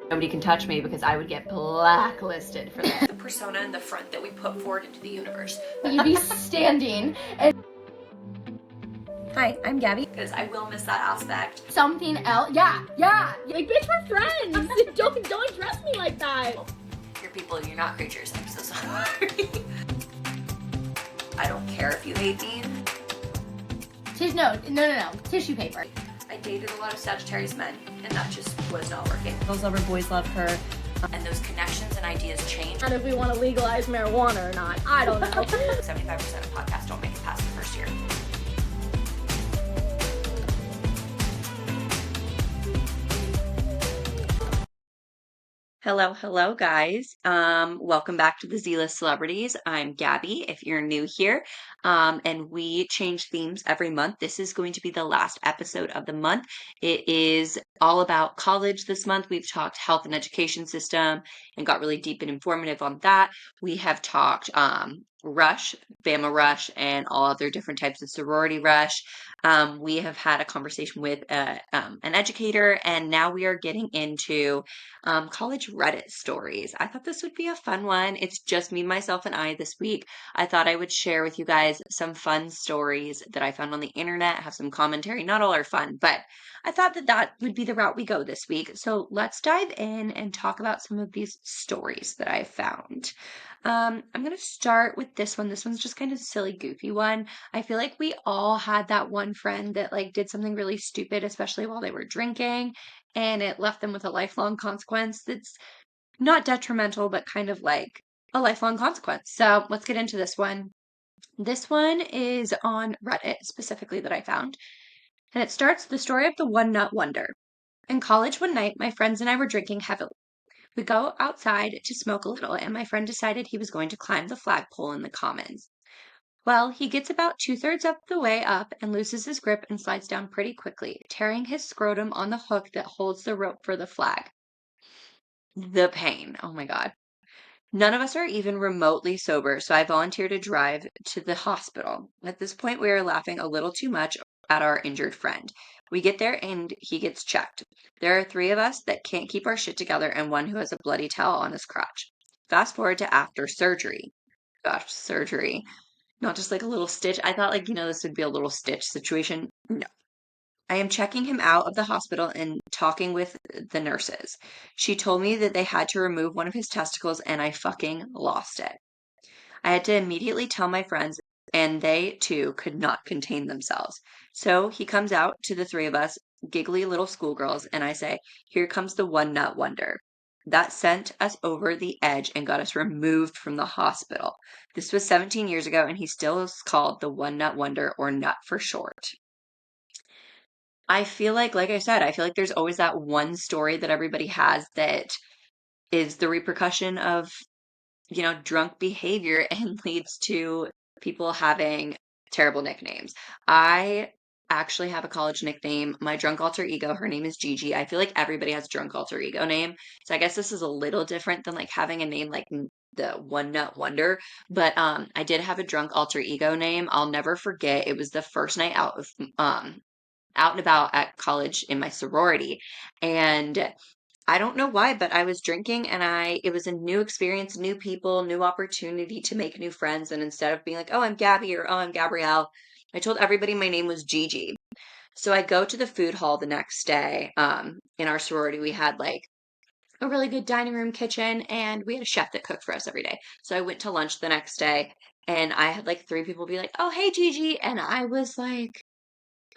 Nobody can touch me because I would get blacklisted for that. The persona in the front that we put forward into the universe. You'd be standing and Hi, I'm Gabby. Because I will miss that aspect. something else. Yeah. Like, bitch, we're friends. don't address me like that. You're people, you're not creatures. I'm so sorry. I don't care if you hate me. No. Tissue paper. I dated a lot of Sagittarius men, and that just was not working. Girls love her, boys love her. And those connections and ideas change. And if we want to legalize marijuana or not, I don't know. 75% of podcasts don't make it past the first year. Hello, guys. Welcome back to the Z-List Celebrities. I'm Gabby, if you're new here. And we change themes every month. This is going to be the last episode of the month. It is all about college this month. We've talked health and education system and got really deep and informative on that. We have talked Rush, Bama Rush, and all other different types of sorority rush. We have had a conversation with an educator, and now we are getting into college Reddit stories. I thought this would be a fun one. It's just me, myself, and I this week. I thought I would share with you guys some fun stories that I found on the internet, have some commentary. Not all are fun, but I thought that would be the route we go this week. So let's dive in and talk about some of these stories that I found. I'm going to start with this one. This one's just kind of a silly, goofy one. I feel like we all had that one friend that like did something really stupid, especially while they were drinking, and it left them with a lifelong consequence that's not detrimental, but kind of like a lifelong consequence. So let's get into this one. This one is on Reddit specifically that I found. And it starts the story of the one nut wonder. In college one night, my friends and I were drinking heavily. We go outside to smoke a little, and my friend decided he was going to climb the flagpole in the commons. Well, he gets about 2/3 of the way up and loses his grip and slides down pretty quickly, tearing his scrotum on the hook that holds the rope for the flag. The pain. Oh my God. None of us are even remotely sober, so I volunteer to drive to the hospital. At this point, we are laughing a little too much at our injured friend. We get there and he gets checked. There are three of us that can't keep our shit together and one who has a bloody towel on his crotch. Fast forward to after surgery. Gosh, surgery. Not just like a little stitch. I thought, like, this would be a little stitch situation. No. I am checking him out of the hospital and talking with the nurses. She told me that they had to remove one of his testicles and I fucking lost it. I had to immediately tell my friends, and they too could not contain themselves. So he comes out to the three of us, giggly little schoolgirls, and I say, "Here comes the one nut wonder." That sent us over the edge and got us removed from the hospital. This was 17 years ago, and he still is called the one nut wonder, or nut for short. I feel like I said, I feel like there's always that one story that everybody has that is the repercussion of drunk behavior and leads to people having terrible nicknames. I actually have a college nickname. My drunk alter ego, her name is Gigi. I feel like everybody has a drunk alter ego name. So I guess this is a little different than like having a name like the One Nut Wonder. But I did have a drunk alter ego name. I'll never forget. It was the first night out and about at college in my sorority. And I don't know why, but I was drinking and it was a new experience, new people, new opportunity to make new friends. And instead of being like, "Oh, I'm Gabby," or "Oh, I'm Gabrielle," I told everybody my name was Gigi. So I go to the food hall the next day. In our sorority, we had like a really good dining room kitchen and we had a chef that cooked for us every day. So I went to lunch the next day and I had like three people be like, "Oh, hey, Gigi." And I was like,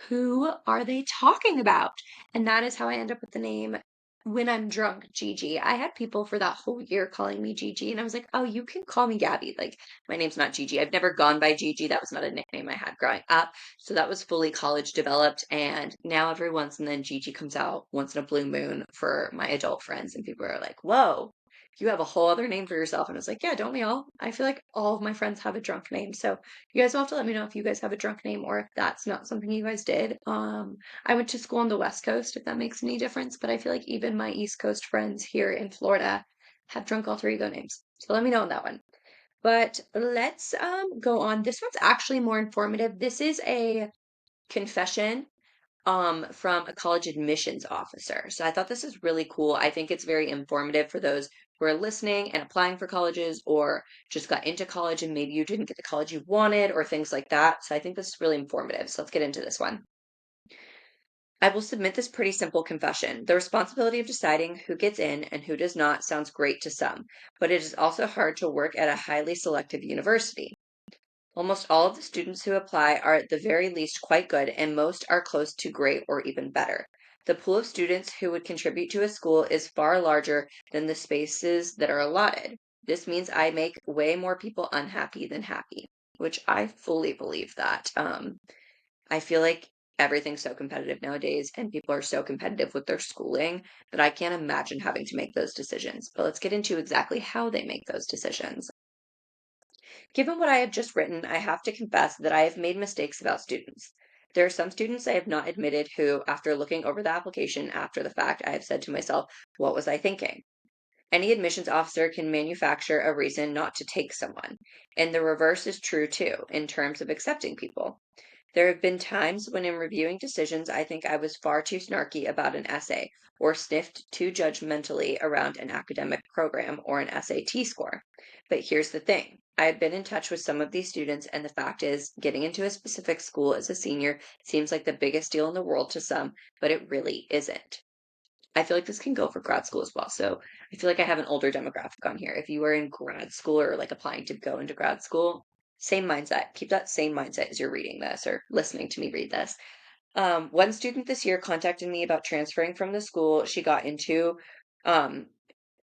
who are they talking about? And that is how I end up with the name when I'm drunk, Gigi. I had people for that whole year calling me Gigi, and I was like, "Oh, you can call me Gabby. Like, my name's not Gigi. I've never gone by Gigi. That was not a nickname I had growing up. So that was fully college developed. And now every once and then Gigi comes out once in a blue moon for my adult friends, and people are like, "Whoa, you have a whole other name for yourself." And I was like, "Yeah, don't we all?" I feel like all of my friends have a drunk name. So you guys will have to let me know if you guys have a drunk name or if that's not something you guys did. I went to school on the West Coast, if that makes any difference, but I feel like even my East Coast friends here in Florida have drunk alter ego names. So let me know on that one. But let's go on. This one's actually more informative. This is a confession from a college admissions officer. So I thought this is really cool. I think it's very informative for those who are listening and applying for colleges or just got into college and maybe you didn't get the college you wanted or things like that. So I think this is really informative. So let's get into this one. I will submit this pretty simple confession. The responsibility of deciding who gets in and who does not sounds great to some, but it is also hard to work at a highly selective university. Almost all of the students who apply are at the very least quite good, and most are close to great or even better. The pool of students who would contribute to a school is far larger than the spaces that are allotted. This means I make way more people unhappy than happy, which I fully believe that. I feel like everything's so competitive nowadays, and people are so competitive with their schooling that I can't imagine having to make those decisions. But let's get into exactly how they make those decisions. Given what I have just written, I have to confess that I have made mistakes about students. There are some students I have not admitted who, after looking over the application after the fact, I have said to myself, what was I thinking? Any admissions officer can manufacture a reason not to take someone. And the reverse is true too, in terms of accepting people. There have been times when, in reviewing decisions, I think I was far too snarky about an essay or sniffed too judgmentally around an academic program or an SAT score. But here's the thing. I have been in touch with some of these students, and the fact is, getting into a specific school as a senior seems like the biggest deal in the world to some, but it really isn't. I feel like this can go for grad school as well. So I feel like I have an older demographic on here. If you are in grad school or like applying to go into grad school, same mindset. Keep that same mindset as you're reading this or listening to me read this. One student this year contacted me about transferring from the school she got into um,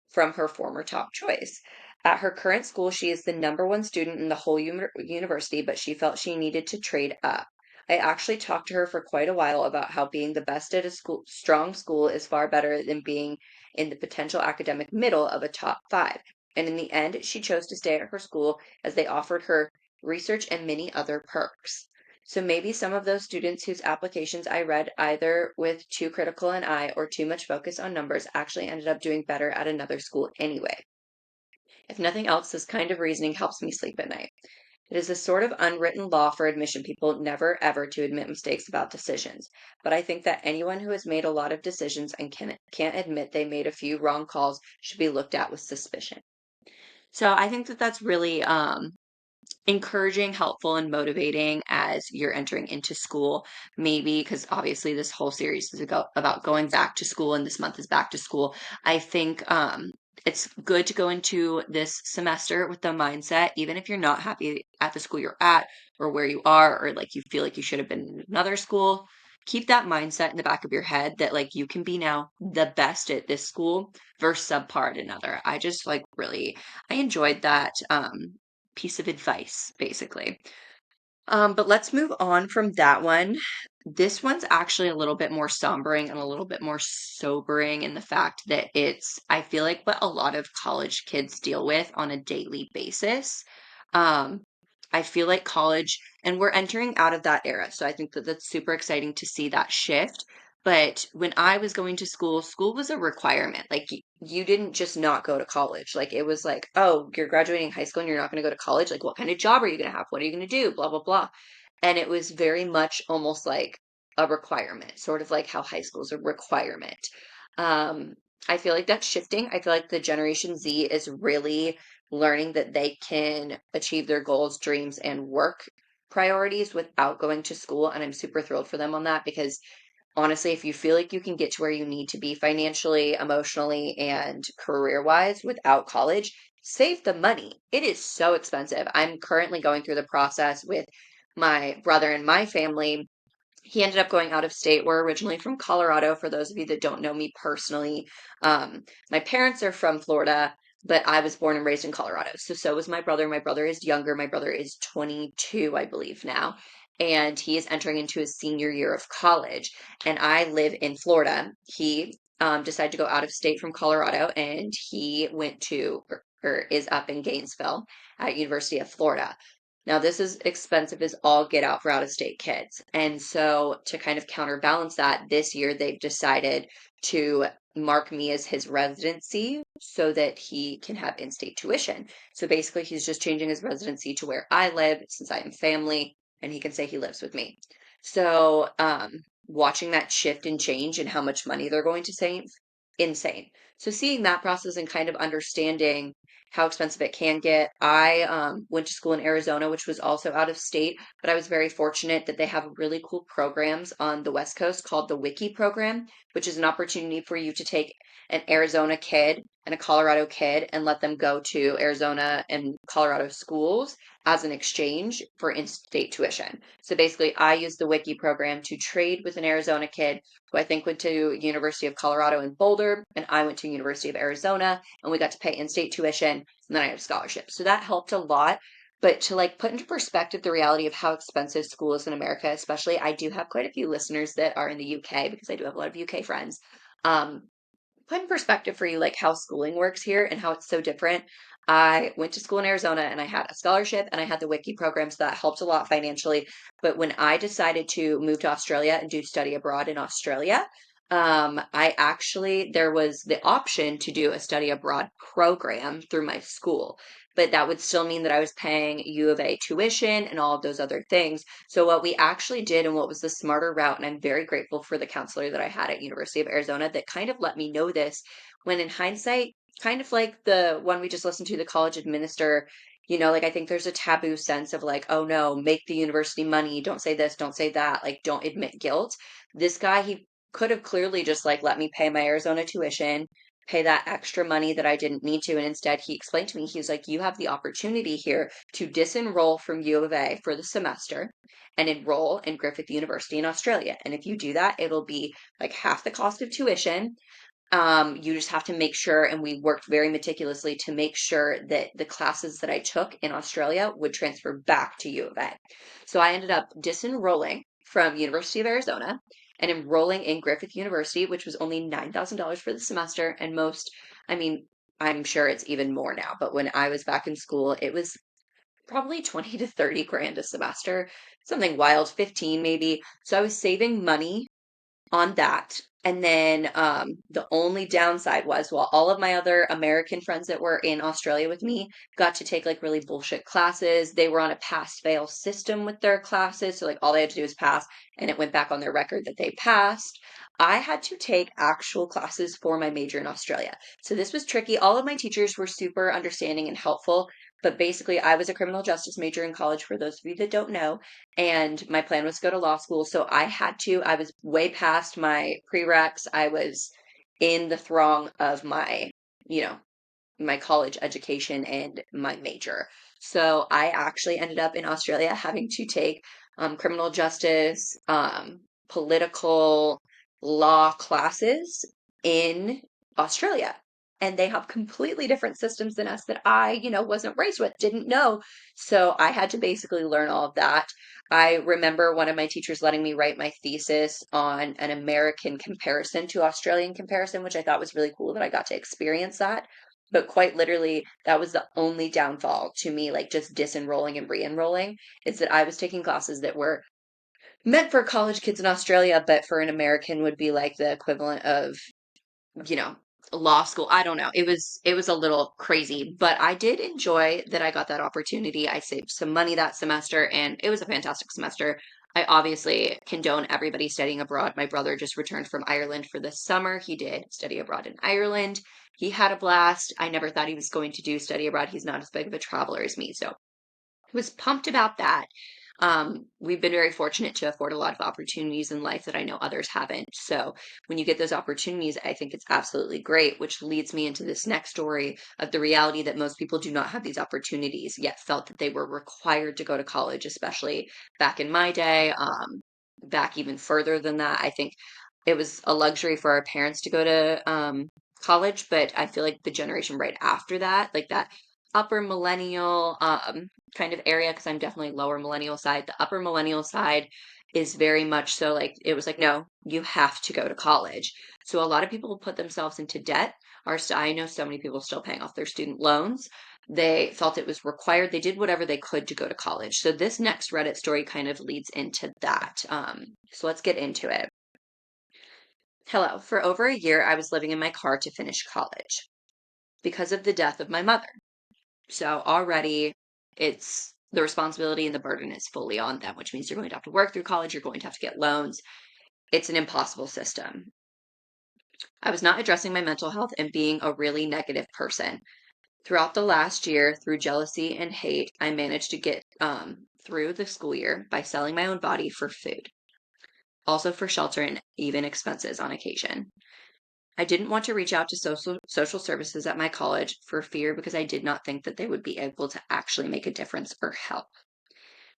from her former top choice. At her current school, she is the number one student in the whole university, but she felt she needed to trade up. I actually talked to her for quite a while about how being the best at a strong school is far better than being in the potential academic middle of a top five. And in the end, she chose to stay at her school as they offered her research and many other perks. So maybe some of those students whose applications I read either with too critical an eye or too much focus on numbers actually ended up doing better at another school anyway. If nothing else, this kind of reasoning helps me sleep at night. It is a sort of unwritten law for admission people never ever to admit mistakes about decisions. But I think that anyone who has made a lot of decisions and can't admit they made a few wrong calls should be looked at with suspicion. So I think that that's really encouraging, helpful, and motivating as you're entering into school. Maybe because obviously this whole series is about going back to school, and this month is back to school. I think it's good to go into this semester with the mindset, even if you're not happy at the school you're at or where you are, or like you feel like you should have been in another school. Keep that mindset in the back of your head that like you can be now the best at this school versus subpar at another. I just like really I enjoyed that piece of advice, basically. But let's move on from that one. This one's actually a little bit more sombering and a little bit more sobering in the fact that I feel like, what a lot of college kids deal with on a daily basis. Um, I feel like college, and we're entering out of that era. So I think that that's super exciting to see that shift. But when I was going to school, school was a requirement. Like you didn't just not go to college. Like it was like, oh, you're graduating high school and you're not going to go to college. Like what kind of job are you going to have? What are you going to do? Blah, blah, blah. And it was very much almost like a requirement, sort of like how high school is a requirement. Um, I feel like that's shifting. I feel like the Generation Z is really learning that they can achieve their goals, dreams, and work priorities without going to school. And I'm super thrilled for them on that because honestly, if you feel like you can get to where you need to be financially, emotionally, and career wise without college, save the money. It is so expensive. I'm currently going through the process with my brother and my family. He ended up going out of state. We're originally from Colorado, for those of you that don't know me personally. My parents are from Florida, but I was born and raised in Colorado. So was my brother. My brother is younger. My brother is 22, I believe now, and he is entering into his senior year of college. And I live in Florida. He decided to go out of state from Colorado, and he went to or is up in Gainesville at University of Florida. Now, this is expensive as all get out for out of state kids. And so, to kind of counterbalance that, this year they've decided to mark me as his residency so that he can have in state tuition. So, basically, he's just changing his residency to where I live since I am family and he can say he lives with me. So, watching that shift and change and how much money they're going to save, insane. So seeing that process and kind of understanding how expensive it can get. I went to school in Arizona, which was also out of state, but I was very fortunate that they have really cool programs on the West Coast called the Wiki program, which is an opportunity for you to take an Arizona kid and a Colorado kid and let them go to Arizona and Colorado schools as an exchange for in-state tuition. So basically, I used the Wiki program to trade with an Arizona kid who I think went to University of Colorado in Boulder, and I went to University of Arizona, and we got to pay in-state tuition, and then I had a scholarship. So that helped a lot. But to like put into perspective the reality of how expensive school is in America, especially, I do have quite a few listeners that are in the UK because I do have a lot of UK friends. Um, put in perspective for you like how schooling works here and how it's so different. I went to school in Arizona and I had a scholarship and I had the Wiki program, so that helped a lot financially. But when I decided to move to Australia and do study abroad in Australia, I actually there was the option to do a study abroad program through my school, but that would still mean that I was paying U of A tuition and all of those other things. So what we actually did and what was the smarter route, and I'm very grateful for the counselor that I had at University of Arizona that kind of let me know this when in hindsight, kind of like the one we just listened to, the college administer, like I think there's a taboo sense of like, oh no, make the university money, don't say this, don't say that, like don't admit guilt. This guy, he could have clearly just like let me pay my Arizona tuition, pay that extra money that I didn't need to. And instead, he explained to me, he was like, you have the opportunity here to disenroll from U of A for the semester and enroll in Griffith University in Australia. And if you do that, it'll be like half the cost of tuition. You just have to make sure, and we worked very meticulously to make sure that the classes that I took in Australia would transfer back to U of A. So I ended up disenrolling from University of Arizona and enrolling in Griffith University, which was only $9,000 for the semester. And I mean, I'm sure it's even more now, but when I was back in school, it was probably 20 to 30 grand a semester, something wild, 15 maybe. So I was saving money on that. And then the only downside was, well, all of my other American friends that were in Australia with me got to take like really bullshit classes. They were on a pass fail system with their classes. So, like, all they had to do was pass, and it went back on their record that they passed. I had to take actual classes for my major in Australia. So, this was tricky. All of my teachers were super understanding and helpful. But basically, I was a criminal justice major in college, for those of you that don't know, and my plan was to go to law school. So I was way past my prereqs. I was in the throng of you know, my college education and my major. So I actually ended up in Australia having to take criminal justice, political law classes in Australia. And they have completely different systems than us that I wasn't raised with, didn't know. So I had to basically learn all of that. I remember one of my teachers letting me write my thesis on an American comparison to Australian comparison, which I thought was really cool that I got to experience that. But quite literally, that was the only downfall to me, like just disenrolling and re-enrolling, is that I was taking classes that were meant for college kids in Australia, but for an American would be like the equivalent of, you know, law school. I don't know. It was a little crazy, but I did enjoy that I got that opportunity. I saved some money that semester and it was a fantastic semester. I obviously condone everybody studying abroad. My brother just returned from Ireland for the summer. He did study abroad in Ireland. He had a blast. I never thought he was going to do study abroad. He's not as big of a traveler as me, so was pumped about that. We've been very fortunate to afford a lot of opportunities in life that I know others haven't. So when you get those opportunities, I think it's absolutely great, which leads me into this next story of the reality that most people do not have these opportunities, yet felt that they were required to go to college, especially back in my day, back even further than that. I think it was a luxury for our parents to go to college, but I feel like the generation right after that, like that upper millennial kind of area, because I'm definitely lower millennial side. The upper millennial side is very much so like it was like, no, you have to go to college. So a lot of people put themselves into debt. I know so many people still paying off their student loans. They felt it was required. They did whatever they could to go to college. So this next Reddit story kind of leads into that. So let's get into it. Hello. For over a year, I was living in my car to finish college because of the death of my mother. So already it's the responsibility and the burden is fully on them, which means you're going to have to work through college, you're going to have to get loans. it's an impossible system. I was not addressing my mental health and being a really negative person. Throughout the last year, through jealousy and hate, I managed to get through the school year by selling my own body for food, also for shelter and even expenses on occasion. I didn't want to reach out to social services at my college for fear because I did not think that they would be able to actually make a difference or help.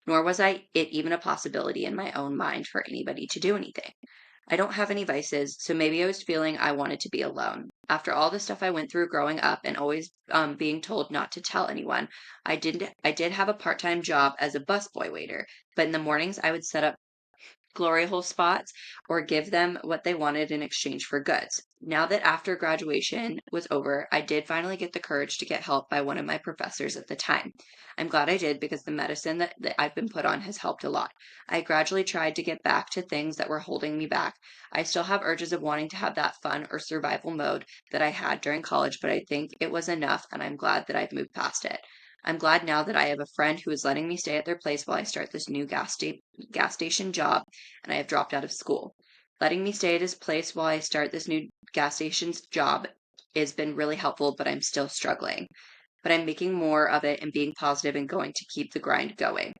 Nor was it even a possibility in my own mind for anybody to do anything. I don't have any vices, so maybe I was feeling I wanted to be alone. After all the stuff I went through growing up and always being told not to tell anyone, I did have a part-time job as a busboy waiter, but in the mornings I would set up glory hole spots or give them what they wanted in exchange for goods. Now that after graduation was over, I did finally get the courage to get help by one of my professors at the time. I'm glad I did because the medicine that I've been put on has helped a lot. I gradually tried to get back to things that were holding me back. I still have urges of wanting to have that fun or survival mode that I had during college, but I think it was enough and I'm glad that I've moved past it. I'm glad now that I have a friend who is letting me stay at their place while I start this new gas station job and I have dropped out of school. Letting me stay at his place while I start this new gas station's job has been really helpful, but I'm still struggling. But I'm making more of it and being positive and going to keep the grind going.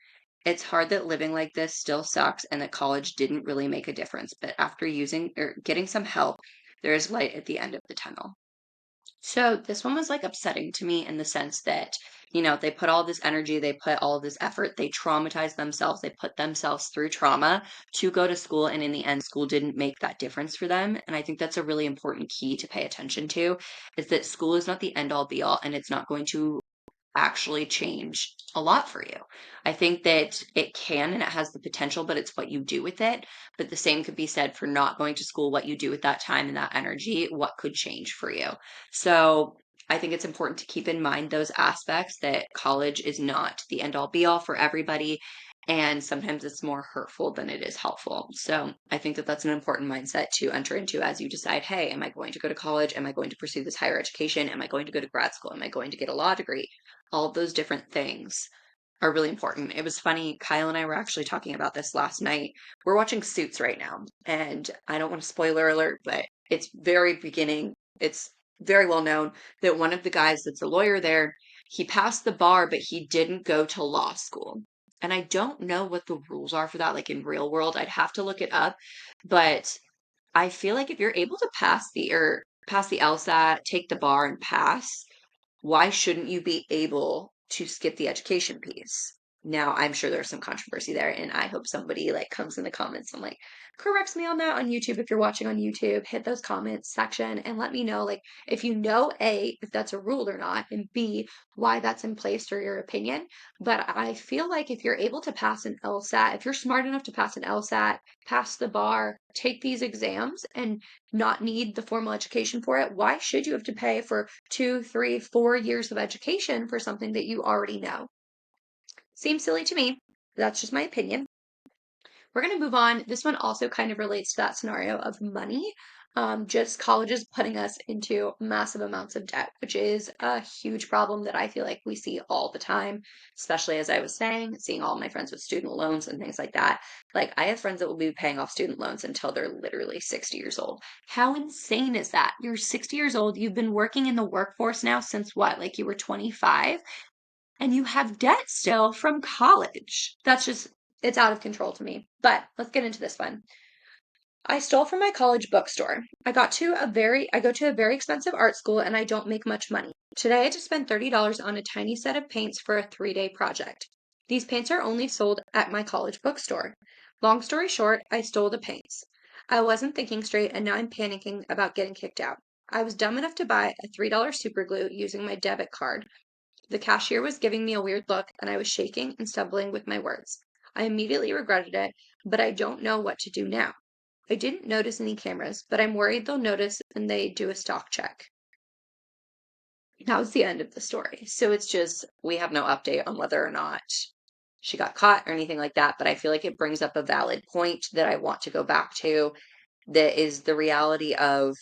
It's hard that living like this still sucks and that college didn't really make a difference, but after using or getting some help, there is light at the end of the tunnel. So this one was like upsetting to me in the sense that, they put all this energy, they put all this effort, they traumatized themselves, they put themselves through trauma to go to school. And in the end, school didn't make that difference for them. And I think that's a really important key to pay attention to is that school is not the end all be all and it's not going to actually change a lot for you. I think that it can and it has the potential, but it's what you do with it. But the same could be said for not going to school, what you do with that time and that energy, what could change for you. So I think it's important to keep in mind those aspects that college is not the end all be all for everybody. And sometimes it's more hurtful than it is helpful. So I think that that's an important mindset to enter into as you decide, hey, am I going to go to college? Am I going to pursue this higher education? Am I going to go to grad school? Am I going to get a law degree? All of those different things are really important. It was funny, Kyle and I were actually talking about this last night. We're watching Suits right now, and I don't want to spoiler alert, but it's very beginning. It's very well known that one of the guys that's a lawyer there, he passed the bar, but he didn't go to law school. And I don't know what the rules are for that, like in real world. I'd have to look it up, but I feel like if you're able to pass the LSAT, take the bar and pass, why shouldn't you be able to skip the education piece? Now, I'm sure there's some controversy there, and I hope somebody like comes in the comments and like corrects me on that on YouTube. If you're watching on YouTube, hit those comments section and let me know like if you know A, if that's a rule or not, and B, why that's in place or your opinion. But I feel like if you're able to pass an LSAT, if you're smart enough to pass an LSAT, pass the bar, take these exams, and not need the formal education for it, why should you have to pay for 2, 3, 4 years of education for something that you already know? Seems silly to me. That's just my opinion. We're going to move on. This one also kind of relates to that scenario of money. Just colleges putting us into massive amounts of debt, which is a huge problem that I feel like we see all the time, especially as I was saying, seeing all my friends with student loans and things like that. Like, I have friends that will be paying off student loans until they're literally 60 years old. How insane is that? You're 60 years old, you've been working in the workforce now since what? Like, you were 25, and you have debt still from college. That's just, it's out of control to me. But let's get into this one. I stole from my college bookstore. I go to a very expensive art school and I don't make much money. Today I just spent $30 on a tiny set of paints for a 3-day project. These paints are only sold at my college bookstore. Long story short, I stole the paints. I wasn't thinking straight and now I'm panicking about getting kicked out. I was dumb enough to buy a $3 super glue using my debit card. The cashier was giving me a weird look and I was shaking and stumbling with my words. I immediately regretted it, but I don't know what to do now. I didn't notice any cameras, but I'm worried they'll notice and they do a stock check. That was the end of the story. So it's just, we have no update on whether or not she got caught or anything like that, but I feel like it brings up a valid point that I want to go back to. That is the reality of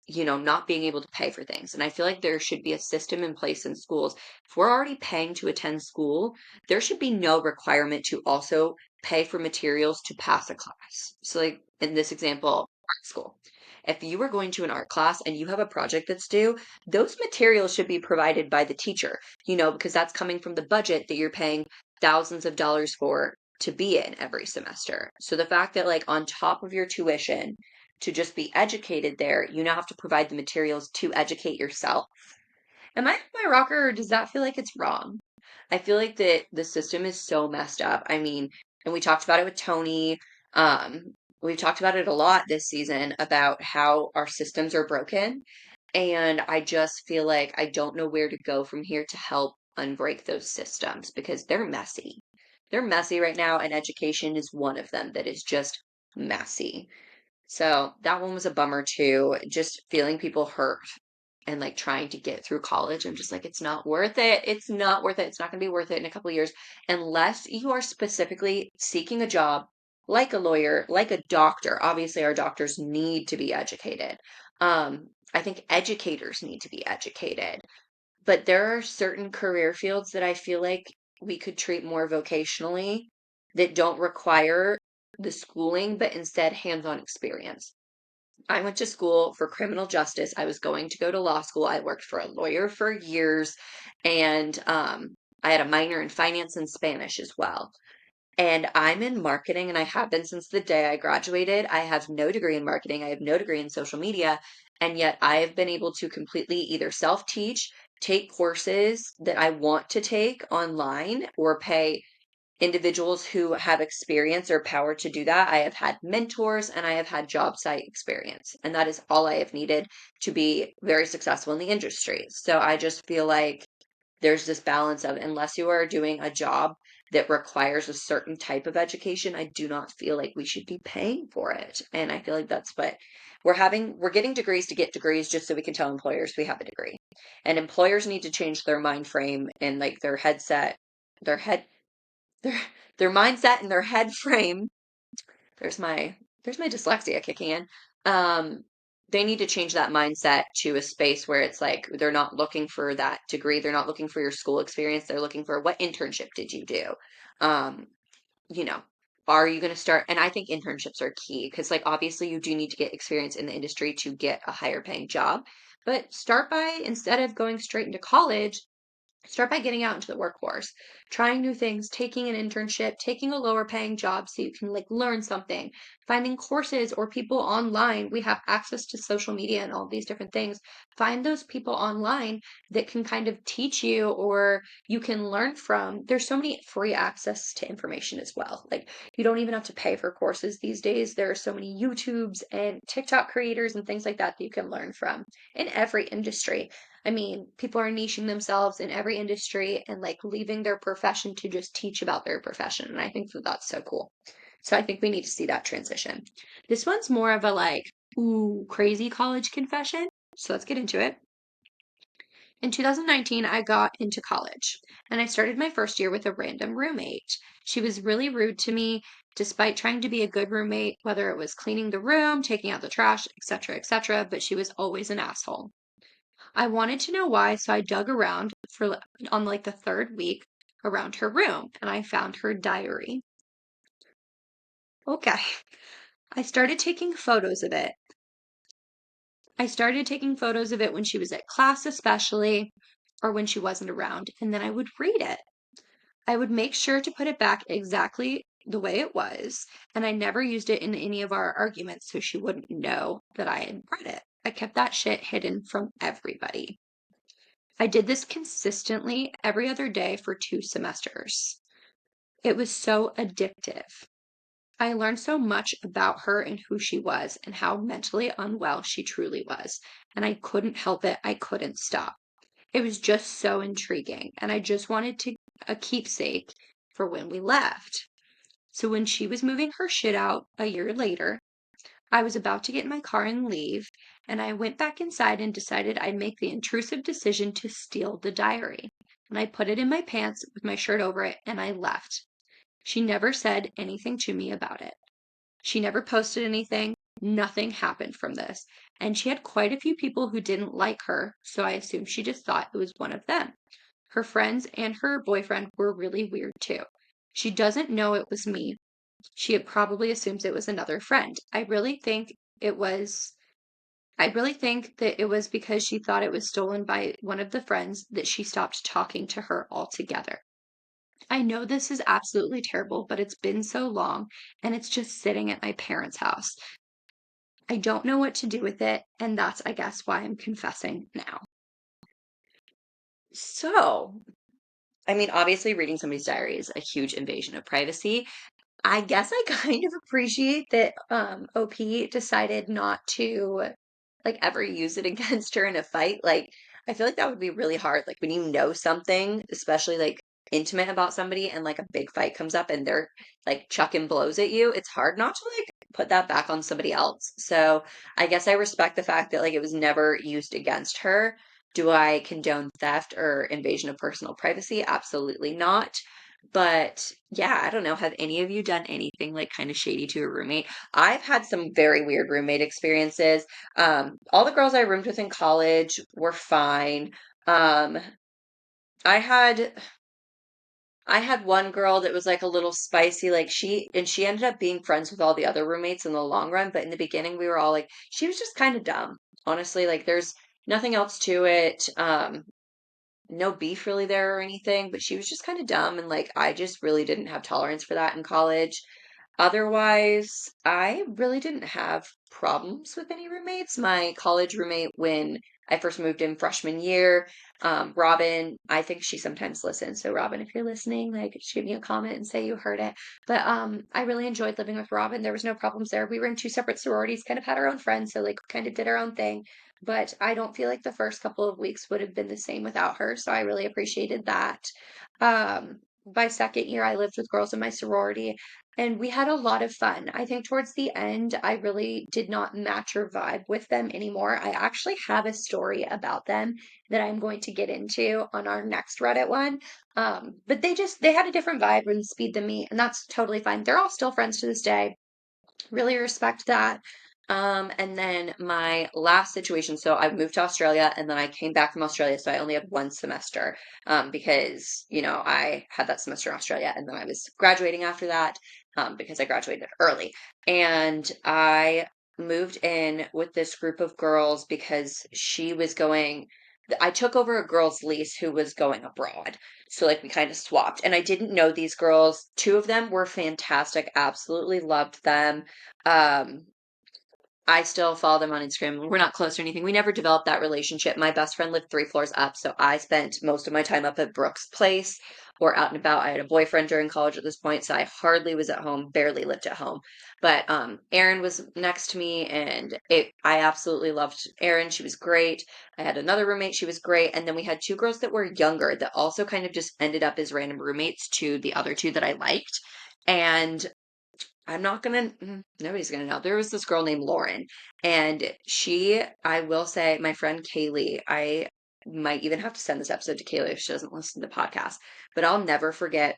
not being able to pay for things. And I feel like there should be a system in place in schools. If we're already paying to attend school, there should be no requirement to also pay for materials to pass a class. So, like in this example, art school. If you are going to an art class and you have a project that's due, those materials should be provided by the teacher, because that's coming from the budget that you're paying thousands of dollars for to be in every semester. So the fact that, like, on top of your tuition, to just be educated there, you now have to provide the materials to educate yourself. Am I off my rocker, or does that feel like it's wrong? I feel like that the system is so messed up. I mean, and we talked about it with Tony. We've talked about it a lot this season about how our systems are broken. And I just feel like I don't know where to go from here to help unbreak those systems because they're messy. They're messy right now, and education is one of them that is just messy. So that one was a bummer too. Just feeling people hurt and like trying to get through college. I'm just like, it's not worth it. It's not worth it. It's not going to be worth it in a couple of years unless you are specifically seeking a job like a lawyer, like a doctor. Obviously, our doctors need to be educated. I think educators need to be educated. But there are certain career fields that I feel like we could treat more vocationally that don't require the schooling, but instead hands-on experience. I went to school for criminal justice. I was going to go to law school. I worked for a lawyer for years, and I had a minor in finance and Spanish as well. And I'm in marketing, and I have been since the day I graduated. I have no degree in marketing. I have no degree in social media. And yet I have been able to completely either self-teach, take courses that I want to take online, or pay individuals who have experience or power to do that. I have had mentors and I have had job site experience, and that is all I have needed to be very successful in the industry. So I just feel like there's this balance of, unless you are doing a job that requires a certain type of education, I do not feel like we should be paying for it. And I feel like that's what we're getting degrees to get degrees just so we can tell employers we have a degree. And employers need to change their mind frame and like their head their their mindset and their head frame. There's my dyslexia kicking in. Um, they need to change that mindset to a space where it's like they're not looking for that degree, they're not looking for your school experience, they're looking for what internship did you do? Um, you know, are you going to start? And I think internships are key because, like, obviously you do need to get experience in the industry to get a higher paying job, but start by, instead of going straight into college, start by getting out into the workforce, trying new things, taking an internship, taking a lower paying job so you can like learn something, finding courses or people online. We have access to social media and all these different things. Find those people online that can kind of teach you or you can learn from. There's so many free access to information as well. Like you don't even have to pay for courses these days. There are so many YouTubes and TikTok creators and things like that that you can learn from in every industry. I mean, people are niching themselves in every industry and like leaving their profession to just teach about their profession. And I think that that's so cool. So I think we need to see that transition. This one's more of a like, ooh, crazy college confession. So let's get into it. In 2019, I got into college and I started my first year with a random roommate. She was really rude to me despite trying to be a good roommate, whether it was cleaning the room, taking out the trash, etc., but she was always an asshole. I wanted to know why, so I dug around on like the third week around her room and I found her diary. Okay. I started taking photos of it. I started taking photos of it when she was at class, especially, or when she wasn't around, and then I would read it. I would make sure to put it back exactly the way it was, and I never used it in any of our arguments so she wouldn't know that I had read it. I kept that shit hidden from everybody. I did this consistently every other day for 2 semesters. It was so addictive. I learned so much about her and who she was and how mentally unwell she truly was. And I couldn't help it. I couldn't stop. It was just so intriguing. And I just wanted to a keepsake for when we left. So when she was moving her shit out a year later, I was about to get in my car and leave, and I went back inside and decided I'd make the intrusive decision to steal the diary. And I put it in my pants with my shirt over it, and I left. She never said anything to me about it. She never posted anything, Nothing happened from this. And she had quite a few people who didn't like her, so I assumed she just thought it was one of them. Her friends and her boyfriend were really weird too. She doesn't know it was me. She probably assumes it was another friend. I really think that it was because she thought it was stolen by one of the friends that she stopped talking to her altogether. I know this is absolutely terrible, but it's been so long and it's just sitting at my parents' house. I don't know what to do with it, and that's, I guess, why I'm confessing now. So, I mean, obviously, reading somebody's diary is a huge invasion of privacy. I guess I kind of appreciate that OP decided not to like ever use it against her in a fight. Like, I feel like that would be really hard. Like when you know something, especially like intimate about somebody and like a big fight comes up and they're like chucking blows at you, it's hard not to like put that back on somebody else. So I guess I respect the fact that like it was never used against her. Do I condone theft or invasion of personal privacy? Absolutely not. But yeah, I don't know. Have any of you done anything like kind of shady to a roommate? I've had some very weird roommate experiences. All the girls I roomed with in college were fine. Um, I had I had one girl that was like a little spicy, like she ended up being friends with all the other roommates in the long run, but in the beginning we were all like she was just kind of dumb. Honestly, like there's nothing else to it. No beef really there or anything, but she was just kind of dumb and like I just really didn't have tolerance for that in college. Otherwise, I really didn't have problems with any roommates. My college roommate, when I first moved in freshman year, Robin, I think she sometimes listens. So, Robin, if you're listening, like shoot me a comment and say you heard it. But I really enjoyed living with Robin. There was no problems there. We were in two separate sororities, kind of had our own friends, so like kind of did our own thing. But I don't feel like the first couple of weeks would have been the same without her. So I really appreciated that. By second year, I lived with girls in my sorority and we had a lot of fun. I think towards the end, I really did not match or vibe with them anymore. I actually have a story about them that I'm going to get into on our next Reddit one. But they had a different vibe and speed than me, and that's totally fine. They're all still friends to this day. Really respect that. And then my last situation, so I moved to Australia and then I came back from Australia, so I only had one semester because, I had that semester in Australia and then I was graduating after that because I graduated early. And I moved in with this group of girls because I took over a girl's lease who was going abroad. So like we kind of swapped. And I didn't know these girls. Two of them were fantastic. Absolutely loved them. Um, I still follow them on Instagram. We're not close or anything. We never developed that relationship. My best friend lived 3 floors up, so I spent most of my time up at Brooke's place or out and about. I had a boyfriend during college at this point, so I hardly was at home, barely lived at home. But Erin was next to me, and I absolutely loved Erin. She was great. I had another roommate. She was great. And then we had two girls that were younger that also kind of just ended up as random roommates to the other two that I liked. And nobody's gonna know. There was this girl named Lauren, and I will say, my friend Kaylee, I might even have to send this episode to Kaylee if she doesn't listen to the podcast, but I'll never forget.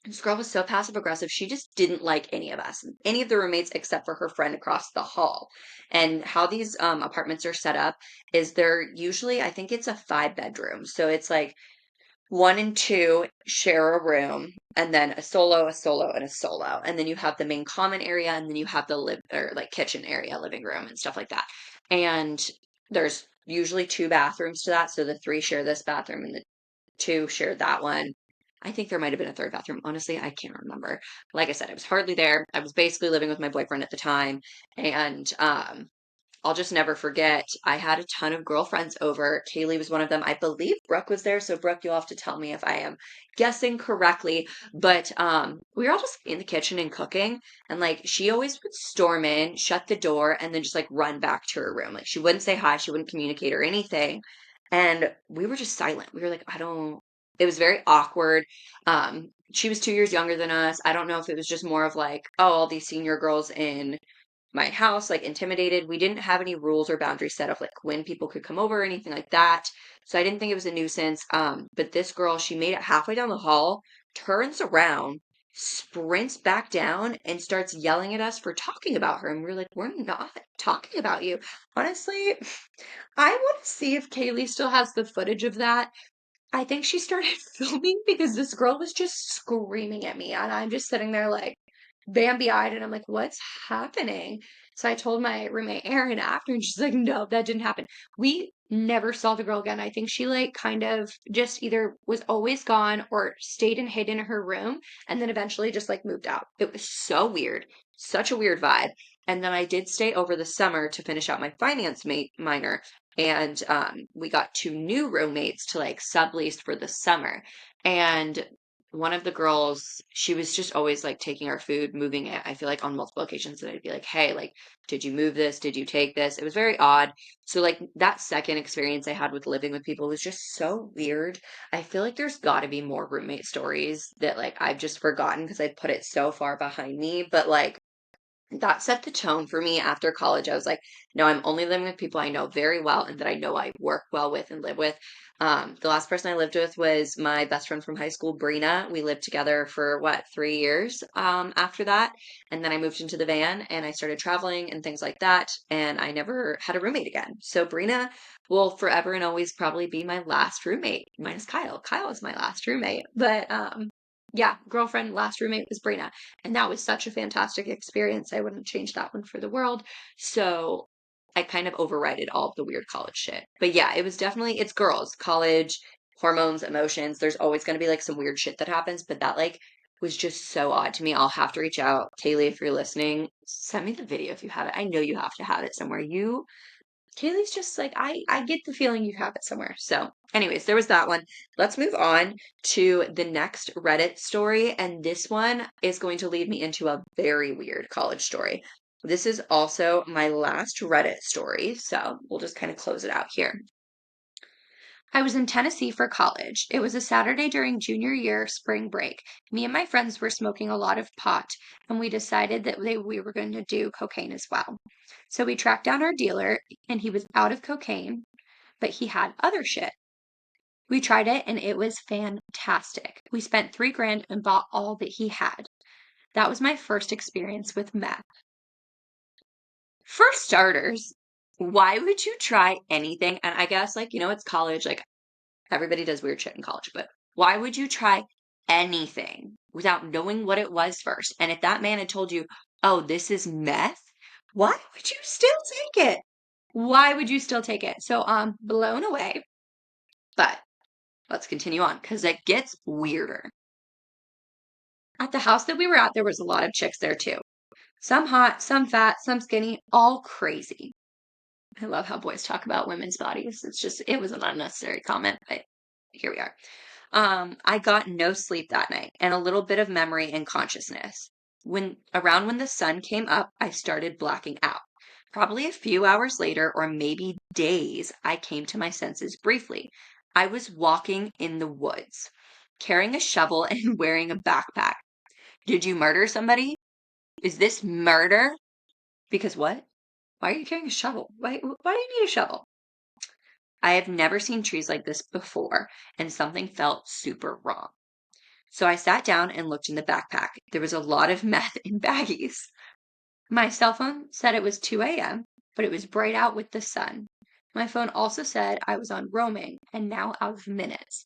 This girl was so passive aggressive. She just didn't like any of us, any of the roommates except for her friend across the hall. And how these apartments are set up is they're usually, I think it's a 5 bedroom. So it's like one and two share a room, and then a solo, and a solo. And then you have the main common area, and then you have the live or like kitchen area, living room, and stuff like that. And there's usually 2 bathrooms to that. So the three share this bathroom, and the two share that one. I think there might have been a third bathroom. Honestly, I can't remember. Like I said, I was hardly there. I was basically living with my boyfriend at the time. And I'll just never forget. I had a ton of girlfriends over. Kaylee was one of them. I believe Brooke was there. So Brooke, you'll have to tell me if I am guessing correctly. But we were all just in the kitchen and cooking. And like she always would storm in, shut the door, and then just like run back to her room. Like she wouldn't say hi, she wouldn't communicate or anything. And we were just silent. We were like, it was very awkward. She was 2 years younger than us. I don't know if it was just more of like, oh, all these senior girls in my house, like intimidated. We didn't have any rules or boundaries set of like when people could come over or anything like that. So I didn't think it was a nuisance. But this girl, she made it halfway down the hall, turns around, sprints back down and starts yelling at us for talking about her. And we're like, we're not talking about you. Honestly, I want to see if Kaylee still has the footage of that. I think she started filming because this girl was just screaming at me, and I'm just sitting there like Bambi-eyed, and I'm like, what's happening? So I told my roommate Erin after, and she's like, no, that didn't happen. We never saw the girl again. I think she like kind of just either was always gone or stayed and hid in her room and then eventually just like moved out. It was so weird, such a weird vibe. And then I did stay over the summer to finish out my finance minor. And we got two new roommates to like sublease for the summer. And one of the girls, she was just always like taking our food, moving it. I feel like on multiple occasions that I'd be like, hey, like, did you move this? Did you take this? It was very odd. So like that second experience I had with living with people was just so weird. I feel like there's got to be more roommate stories that like I've just forgotten because I put it so far behind me. But like that set the tone for me after college. I was like, no, I'm only living with people I know very well and that I know I work well with and live with. The last person I lived with was my best friend from high school, Brina. We lived together for what, 3 years after that. And then I moved into the van and I started traveling and things like that. And I never had a roommate again. So Brina will forever and always probably be my last roommate, minus Kyle. Kyle was my last roommate. But yeah, girlfriend, last roommate was Brina. And that was such a fantastic experience. I wouldn't change that one for the world. So I kind of overrided all of the weird college shit. But yeah, it was definitely, it's girls, college, hormones, emotions. There's always going to be like some weird shit that happens, but that like was just so odd to me. I'll have to reach out. Kaylee, if you're listening, send me the video if you have it. I know you have to have it somewhere. Kaylee's just like, I get the feeling you have it somewhere. So, anyways, there was that one. Let's move on to the next Reddit story. And this one is going to lead me into a very weird college story. This is also my last Reddit story. So, we'll just kind of close it out here. I was in Tennessee for college. It was a Saturday during junior year spring break. Me and my friends were smoking a lot of pot, and we decided that we were going to do cocaine as well. So we tracked down our dealer, and he was out of cocaine, but he had other shit. We tried it, and it was fantastic. We spent $3,000 and bought all that he had. That was my first experience with meth. For starters, why would you try anything? And I guess, like, it's college. Like, everybody does weird shit in college, but why would you try anything without knowing what it was first? And if that man had told you, oh, this is meth, why would you still take it? Why would you still take it? So I'm blown away. But let's continue on because it gets weirder. At the house that we were at, there was a lot of chicks there too. Some hot, some fat, some skinny, all crazy. I love how boys talk about women's bodies. It was an unnecessary comment, but here we are. I got no sleep that night and a little bit of memory and consciousness. Around when the sun came up, I started blacking out. Probably a few hours later, or maybe days, I came to my senses briefly. I was walking in the woods, carrying a shovel and wearing a backpack. Did you murder somebody? Is this murder? Because what? Why are you carrying a shovel? Why do you need a shovel? I have never seen trees like this before, and something felt super wrong. So I sat down and looked in the backpack. There was a lot of meth in baggies. My cell phone said it was 2 a.m., but it was bright out with the sun. My phone also said I was on roaming and now out of minutes.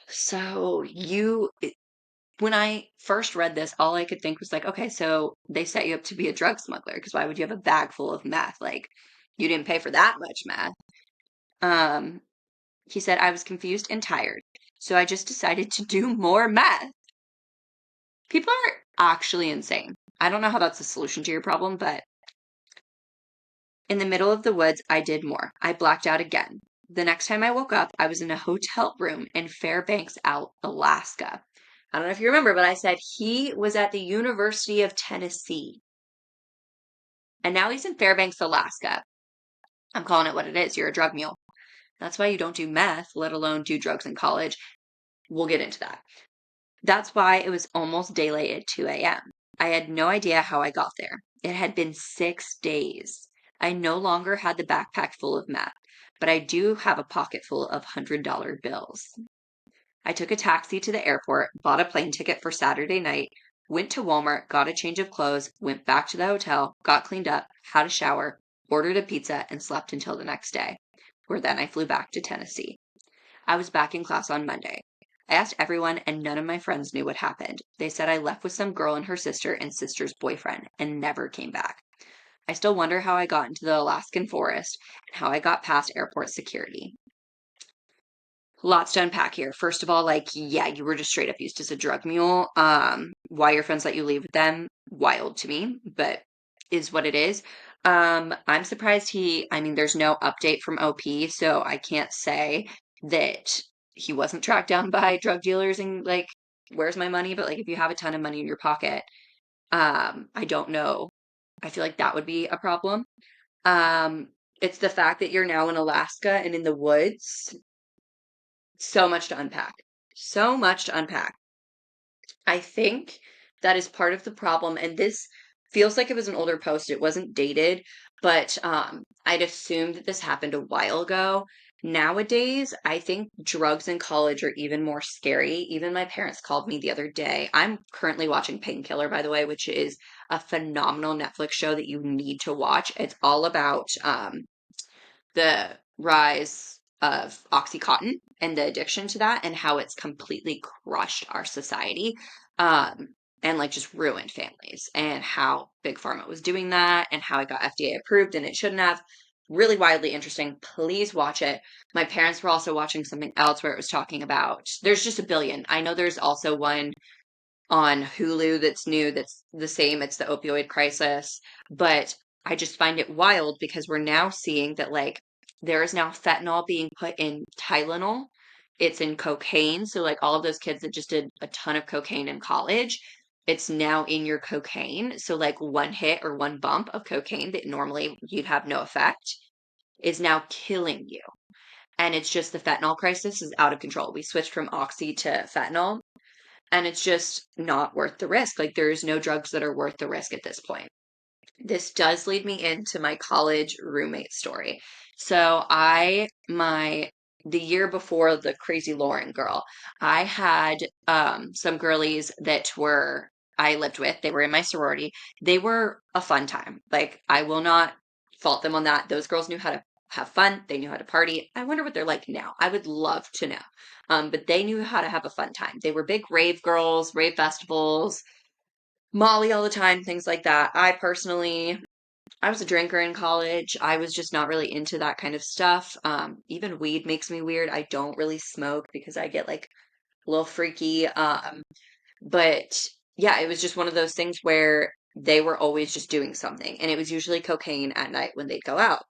So when I first read this, all I could think was like, okay, so they set you up to be a drug smuggler because why would you have a bag full of meth? Like, you didn't pay for that much meth. Um, he said I was confused and tired, so I just decided to do more meth. People are actually insane. I don't know how that's a solution to your problem, but in the middle of the woods, I did more. I blacked out again. The next time I woke up, I was in a hotel room in Fairbanks, Alaska. I don't know if you remember, but I said he was at the University of Tennessee. And now he's in Fairbanks, Alaska. I'm calling it what it is. You're a drug mule. That's why you don't do meth, let alone do drugs in college. We'll get into that. That's why it was almost daylight at 2 a.m. I had no idea how I got there. It had been 6 days. I no longer had the backpack full of meth, but I do have a pocket full of $100 bills. I took a taxi to the airport, bought a plane ticket for Saturday night, went to Walmart, got a change of clothes, went back to the hotel, got cleaned up, had a shower, ordered a pizza, and slept until the next day, where then I flew back to Tennessee. I was back in class on Monday. I asked everyone, and none of my friends knew what happened. They said I left with some girl and her sister and sister's boyfriend and never came back. I still wonder how I got into the Alaskan forest and how I got past airport security. Lots to unpack here. First of all, like, yeah, you were just straight up used as a drug mule. Why your friends let you leave with them, wild to me, but is what it is. I'm surprised I mean, there's no update from OP, so I can't say that he wasn't tracked down by drug dealers and like, where's my money? But like, if you have a ton of money in your pocket, I don't know. I feel like that would be a problem. Um, it's the fact that you're now in Alaska and in the woods. So much to unpack. So much to unpack. I think that is part of the problem. And this feels like it was an older post. It wasn't dated, but I'd assumed that this happened a while ago. Nowadays, I think drugs in college are even more scary. Even my parents called me the other day. I'm currently watching Painkiller, by the way, which is a phenomenal Netflix show that you need to watch. It's all about the rise of Oxycontin and the addiction to that and how it's completely crushed our society and like just ruined families and how Big Pharma was doing that and how it got FDA approved and it shouldn't have. Really wildly interesting. Please watch it. My parents were also watching something else where it was talking about there's just a billion. I know there's also one on Hulu that's new that's the same. It's the opioid crisis. But I just find it wild because we're now seeing that like there is now fentanyl being put in Tylenol. It's in cocaine. So like all of those kids that just did a ton of cocaine in college, it's now in your cocaine. So like one hit or one bump of cocaine that normally you'd have no effect is now killing you. And it's just the fentanyl crisis is out of control. We switched from oxy to fentanyl and it's just not worth the risk. Like, there's no drugs that are worth the risk at this point. This does lead me into my college roommate story. So, the year before the crazy Lauren girl, I had some girlies that I lived with. They were in my sorority. They were a fun time. Like, I will not fault them on that. Those girls knew how to have fun. They knew how to party. I wonder what they're like now. I would love to know. But they knew how to have a fun time. They were big rave girls, rave festivals, Molly all the time, things like that. I was a drinker in college. I was just not really into that kind of stuff. Even weed makes me weird. I don't really smoke because I get like a little freaky. But yeah, it was just one of those things where they were always just doing something. And it was usually cocaine at night when they'd go out.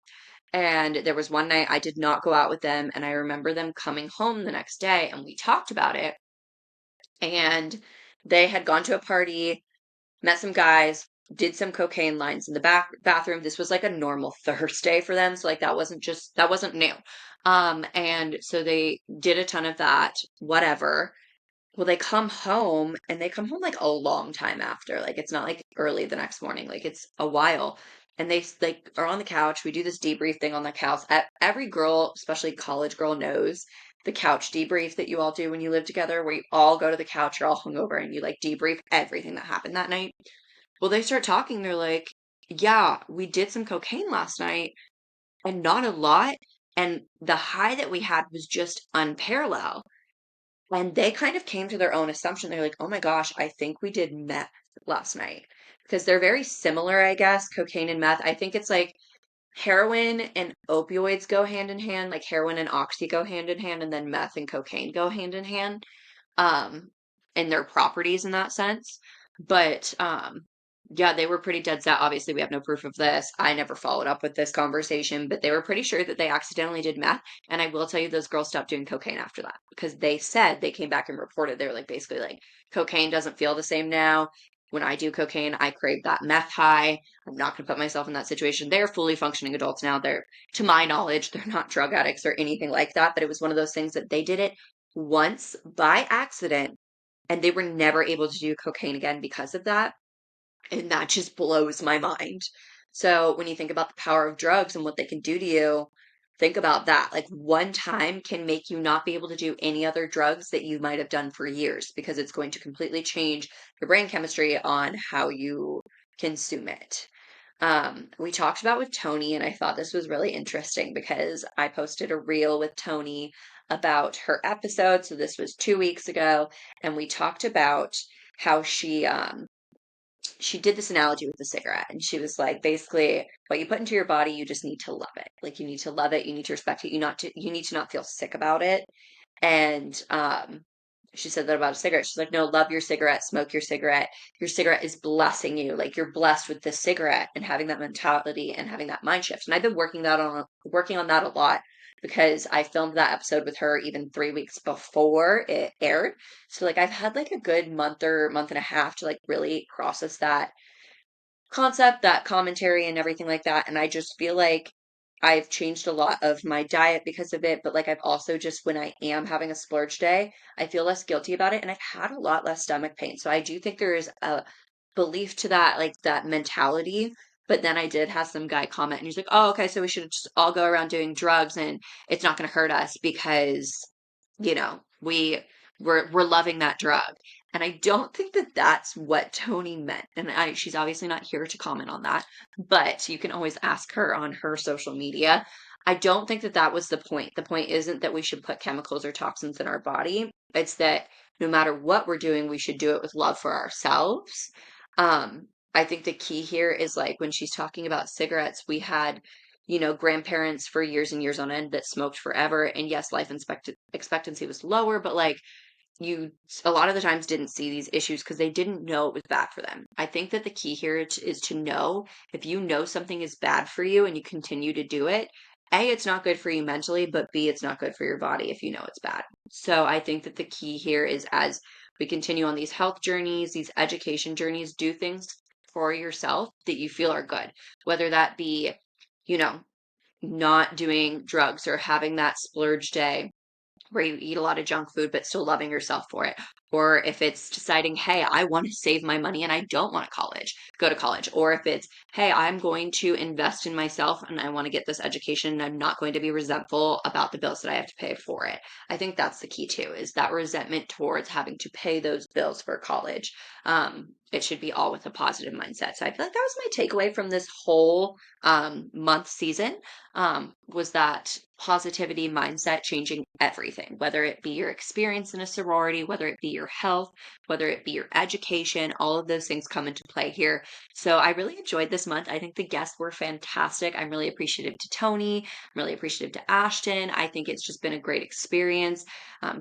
And there was one night I did not go out with them. And I remember them coming home the next day and we talked about it. And they had gone to a party, met some guys, did some cocaine lines in the bathroom. This was like a normal Thursday for them. So like that wasn't new. And so they did a ton of that, whatever. Well, they come home and they come home like a long time after. Like it's not like early the next morning. Like it's a while. And they like are on the couch. We do this debrief thing on the couch. Every girl, especially college girl, knows the couch debrief that you all do when you live together, where you all go to the couch, you're all hungover, and you like debrief everything that happened that night. Well, they start talking. They're like, "Yeah, we did some cocaine last night, and not a lot. And the high that we had was just unparalleled." And they kind of came to their own assumption. They're like, oh my gosh, I think we did meth last night. Because they're very similar, I guess, cocaine and meth. I think it's like heroin and opioids go hand in hand, like heroin and oxy go hand in hand, and then meth and cocaine go hand in hand and their properties in that sense. But yeah, they were pretty dead set. Obviously, we have no proof of this. I never followed up with this conversation, but they were pretty sure that they accidentally did meth. And I will tell you, those girls stopped doing cocaine after that because they said they came back and reported they were like basically like cocaine doesn't feel the same now. When I do cocaine, I crave that meth high. I'm not going to put myself in that situation. They're fully functioning adults now. To my knowledge, they're not drug addicts or anything like that. But it was one of those things that they did it once by accident and they were never able to do cocaine again because of that. And that just blows my mind. So when you think about the power of drugs and what they can do to you, think about that. Like one time can make you not be able to do any other drugs that you might have done for years because it's going to completely change your brain chemistry on how you consume it. We talked about with Tony, and I thought this was really interesting because I posted a reel with Tony about her episode. So this was 2 weeks ago, and we talked about how she did this analogy with the cigarette, and she was like, basically, what you put into your body, you just need to love it. Like you need to love it, you need to respect it, you need to not feel sick about it. And she said that about a cigarette. She's like, no, love your cigarette, smoke your cigarette. Your cigarette is blessing you. Like you're blessed with this cigarette and having that mentality and having that mind shift. And I've been working on that a lot because I filmed that episode with her even 3 weeks before it aired. So like I've had like a good month or month and a half to like really process that concept, that commentary, and everything like that. And I just feel like I've changed a lot of my diet because of it. But like I've also just, when I am having a splurge day, I feel less guilty about it. And I've had a lot less stomach pain. So I do think there is a belief to that, like that mentality. But then I did have some guy comment and he's like, oh, okay, so we should just all go around doing drugs and it's not going to hurt us because, we're loving that drug. And I don't think that that's what Tony meant. And she's obviously not here to comment on that, but you can always ask her on her social media. I don't think that that was the point. The point isn't that we should put chemicals or toxins in our body. It's that no matter what we're doing, we should do it with love for ourselves. I think the key here is like when she's talking about cigarettes, we had, grandparents for years and years on end that smoked forever. And yes, expectancy was lower, but like you a lot of the times didn't see these issues because they didn't know it was bad for them. I think that the key here is to know if you know something is bad for you and you continue to do it, A, it's not good for you mentally, but B, it's not good for your body if you know it's bad. So I think that the key here is as we continue on these health journeys, these education journeys, do things for yourself that you feel are good, whether that be, you know, not doing drugs or having that splurge day where you eat a lot of junk food but still loving yourself for it. Or if it's deciding, hey, I want to save my money and I don't want to go to college. Or if it's, hey, I'm going to invest in myself and I want to get this education and I'm not going to be resentful about the bills that I have to pay for it. I think that's the key too, is that resentment towards having to pay those bills for college. It should be all with a positive mindset. So I feel like that was my takeaway from this whole month season, was that positivity mindset changing everything, whether it be your experience in a sorority, whether it be your health, whether it be your education, all of those things come into play here. So I really enjoyed this month. I think the guests were fantastic. I'm really appreciative to Tony. I'm really appreciative to Ashton. I think it's just been a great experience.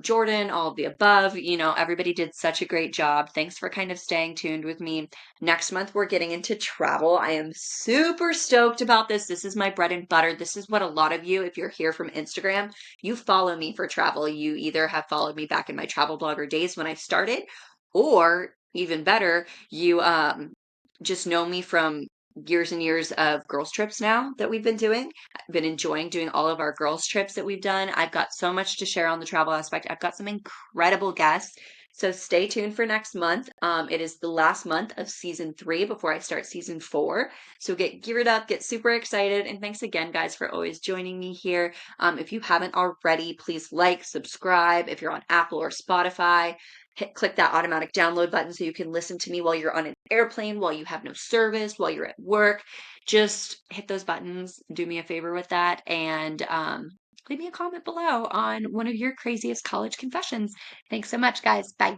Jordan, all of the above, everybody did such a great job. Thanks for kind of staying tuned with me. Next month, we're getting into travel. I am super stoked about this. This is my bread and butter. This is what a lot of you, if you're here from Instagram, you follow me for travel. You either have followed me back in my travel blogger days when I started, or even better, you just know me from years and years of girls trips now that we've been doing. I've been enjoying doing all of our girls trips that we've done. I've got so much to share on the travel aspect. I've got some incredible guests. So stay tuned for next month. It is the last month of season 3 before I start season 4. So get geared up, get super excited. And thanks again, guys, for always joining me here. If you haven't already, please like, subscribe. If you're on Apple or Spotify, click that automatic download button so you can listen to me while you're on an airplane, while you have no service, while you're at work. Just hit those buttons. Do me a favor with that. And leave me a comment below on one of your craziest college confessions. Thanks so much, guys. Bye.